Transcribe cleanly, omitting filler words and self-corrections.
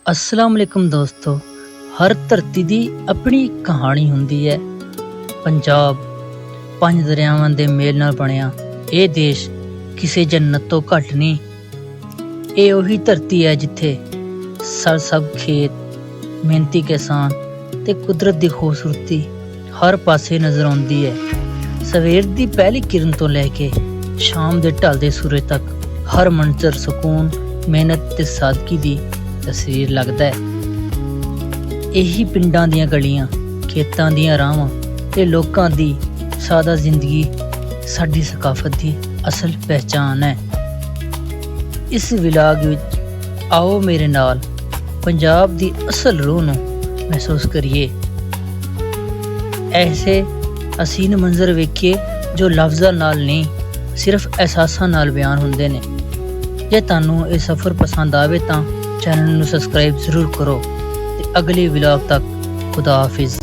अस्सलाम वालेकुम दोस्तों। हर धरती ਦੀ ਆਪਣੀ ਕਹਾਣੀ ਹੁੰਦੀ ਹੈ। ਪੰਜਾਬ ਪੰਜ ਦਰਿਆਵਾਂ ਦੇ ਮੇਲ ਨਾਲ ਬਣਿਆ ਇਹ ਦੇਸ਼ ਕਿਸੇ ਜੰਨਤ ਤੋਂ ਘੱਟ ਨਹੀਂ। ਇਹ ਉਹੀ ਧਰਤੀ ਹੈ ਜਿੱਥੇ ਸਭ ਖੇਤ, ਮਿਹਨਤੀ ਕਿਸਾਨ ਤੇ ਕੁਦਰਤ ਦੀ ਖੂਬਸੂਰਤੀ ਹਰ ਪਾਸੇ ਨਜ਼ਰ ਆਉਂਦੀ ਹੈ। ਸਵੇਰ ਦੀ ਪਹਿਲੀ ਕਿਰਨ ਤੋਂ ਲੈ ਕੇ ਸ਼ਾਮ ਦੇ ਢਲਦੇ ਸੂਰਜ ਤੱਕ ਹਰ ਮੰਜ਼ਰ ਸਕੂਨ, ਮਿਹਨਤ ਤੇ ਸਾਦਗੀ ਦੀ ਤਸਵੀਰ ਲੱਗਦਾ ਹੈ। ਇਹੀ ਪਿੰਡਾਂ ਦੀਆਂ ਗਲੀਆਂ, ਖੇਤਾਂ ਦੀਆਂ ਰਾਹਾਂ ਤੇ ਲੋਕਾਂ ਦੀ ਸਾਦਾ ਜ਼ਿੰਦਗੀ ਸਾਡੀ ਸਕਾਫਤ ਦੀ ਅਸਲ ਪਹਿਚਾਨ ਹੈ। ਇਸ ਵਿਲਾਗ ਵਿੱਚ ਆਓ ਮੇਰੇ ਨਾਲ ਪੰਜਾਬ ਦੀ ਅਸਲ ਰੂਹ ਨੂੰ ਮਹਿਸੂਸ ਕਰੀਏ। ਐਸੇ ਹਸੀਨ ਮੰਜ਼ਰ ਵੇਖੀਏ ਜੋ ਲਫ਼ਜ਼ਾਂ ਨਾਲ ਨਹੀਂ, ਸਿਰਫ ਅਹਿਸਾਸਾਂ ਨਾਲ ਬਿਆਨ ਹੁੰਦੇ ਨੇ। ਜੇ ਤੁਹਾਨੂੰ ਇਹ ਸਫ਼ਰ ਪਸੰਦ ਆਵੇ ਤਾਂ ਚੈਨਲ ਨੂੰ ਸਬਸਕ੍ਰਾਈਬ ਜ਼ਰੂਰ ਕਰੋ ਤੇ ਅਗਲੇ ਵਲੌਗ ਤੱਕ ਖੁਦਾ ਹਾਫਿਜ਼।